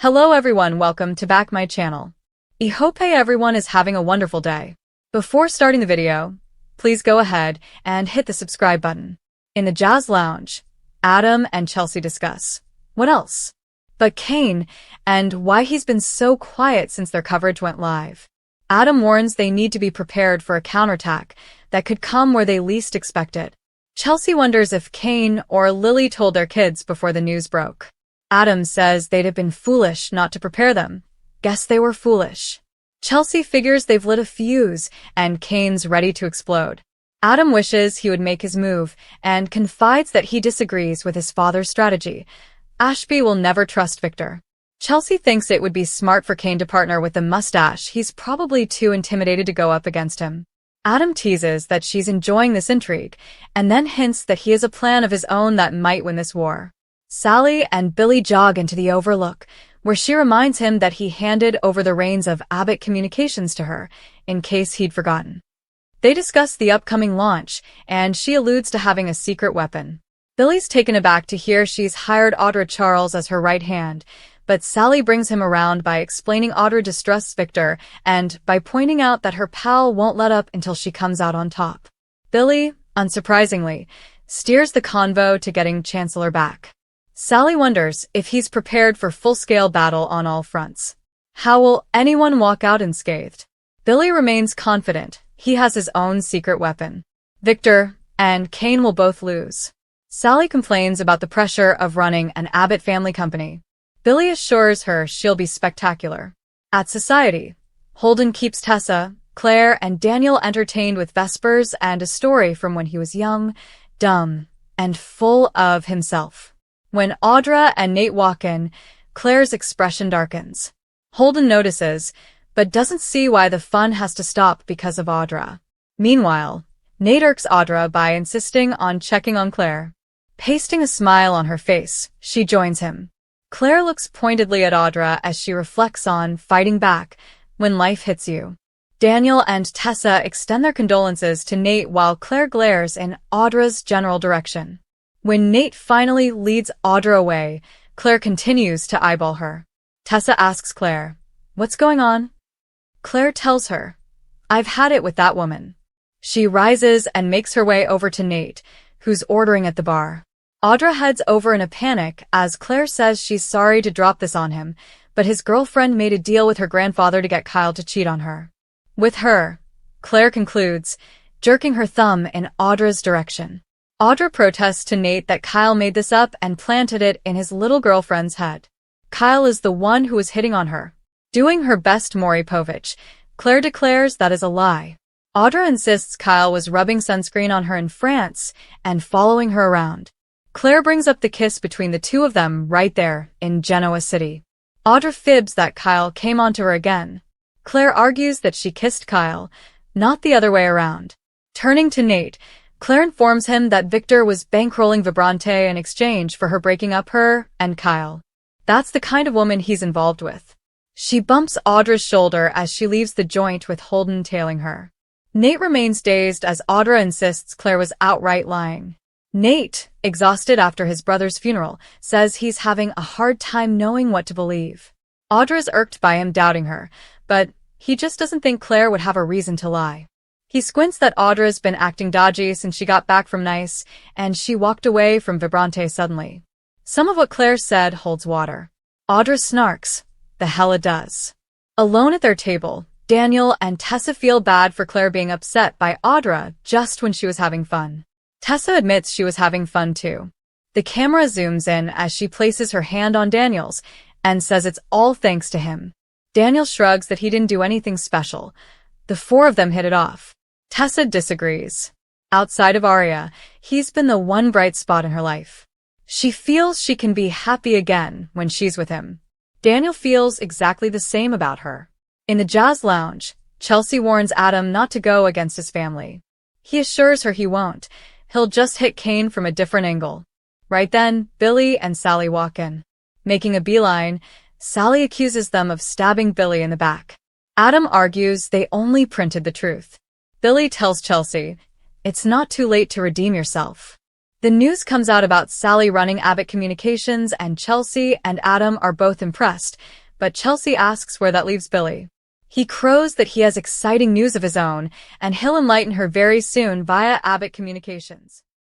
Hello everyone, welcome to back my channel. I hope everyone is having a wonderful day. Before starting the video, please go ahead and hit the subscribe button. In the jazz lounge, Adam and Chelsea discuss what else but Kane and why he's been so quiet since their coverage went live. Adam warns they need to be prepared for a counterattack that could come where they least expect it. Chelsea wonders if Kane or Lily told their kids before the news broke. Adam says they'd have been foolish not to prepare them. Guess they were foolish. Chelsea figures they've lit a fuse, and Kane's ready to explode. Adam wishes he would make his move, and confides that he disagrees with his father's strategy. Ashby will never trust Victor. Chelsea thinks it would be smart for Kane to partner with the mustache. He's probably too intimidated to go up against him. Adam teases that she's enjoying this intrigue, and then hints that he has a plan of his own that might win this war. Sally and Billy jog into the Overlook, where she reminds him that he handed over the reins of Abbott Communications to her, in case he'd forgotten. They discuss the upcoming launch, and she alludes to having a secret weapon. Billy's taken aback to hear she's hired Audra Charles as her right hand, but Sally brings him around by explaining Audra distrusts Victor and by pointing out that her pal won't let up until she comes out on top. Billy, unsurprisingly, steers the convo to getting Chancellor back. Sally wonders if he's prepared for full-scale battle on all fronts. How will anyone walk out unscathed? Billy remains confident he has his own secret weapon. Victor and Kane will both lose. Sally complains about the pressure of running an Abbott family company. Billy assures her she'll be spectacular. At Society, Holden keeps Tessa, Claire, and Daniel entertained with Vespers and a story from when he was young, dumb, and full of himself. When Audra and Nate walk in, Claire's expression darkens. Holden notices, but doesn't see why the fun has to stop because of Audra. Meanwhile, Nate irks Audra by insisting on checking on Claire. Pasting a smile on her face, she joins him. Claire looks pointedly at Audra as she reflects on fighting back when life hits you. Daniel and Tessa extend their condolences to Nate while Claire glares in Audra's general direction. When Nate finally leads Audra away, Claire continues to eyeball her. Tessa asks Claire, "What's going on?" Claire tells her, "I've had it with that woman." She rises and makes her way over to Nate, who's ordering at the bar. Audra heads over in a panic as Claire says she's sorry to drop this on him, but his girlfriend made a deal with her grandfather to get Kyle to cheat on her. With her, Claire concludes, jerking her thumb in Audra's direction. Audra protests to Nate that Kyle made this up and planted it in his little girlfriend's head. Kyle is the one who was hitting on her. Doing her best Maury Povich, Claire declares that is a lie. Audra insists Kyle was rubbing sunscreen on her in France and following her around. Claire brings up the kiss between the two of them right there in Genoa City. Audra fibs that Kyle came onto her again. Claire argues that she kissed Kyle, not the other way around. Turning to Nate, Claire informs him that Victor was bankrolling Vibrante in exchange for her breaking up her and Kyle. That's the kind of woman he's involved with. She bumps Audra's shoulder as she leaves the joint with Holden tailing her. Nate remains dazed as Audra insists Claire was outright lying. Nate, exhausted after his brother's funeral, says he's having a hard time knowing what to believe. Audra's irked by him doubting her, but he just doesn't think Claire would have a reason to lie. He squints that Audra's been acting dodgy since she got back from Nice, and she walked away from Vibrante suddenly. Some of what Claire said holds water. Audra snarks. The hell it does. Alone at their table, Daniel and Tessa feel bad for Claire being upset by Audra just when she was having fun. Tessa admits she was having fun too. The camera zooms in as she places her hand on Daniel's and says it's all thanks to him. Daniel shrugs that he didn't do anything special. The four of them hit it off. Tessa disagrees. Outside of Arya, he's been the one bright spot in her life. She feels she can be happy again when she's with him. Daniel feels exactly the same about her. In the jazz lounge, Chelsea warns Adam not to go against his family. He assures her he won't. He'll just hit Kane from a different angle. Right then, Billy and Sally walk in. Making a beeline, Sally accuses them of stabbing Billy in the back. Adam argues they only printed the truth. Billy tells Chelsea, "It's not too late to redeem yourself." The news comes out about Sally running Abbott Communications, and Chelsea and Adam are both impressed, but Chelsea asks where that leaves Billy. He crows that he has exciting news of his own, and he'll enlighten her very soon via Abbott Communications.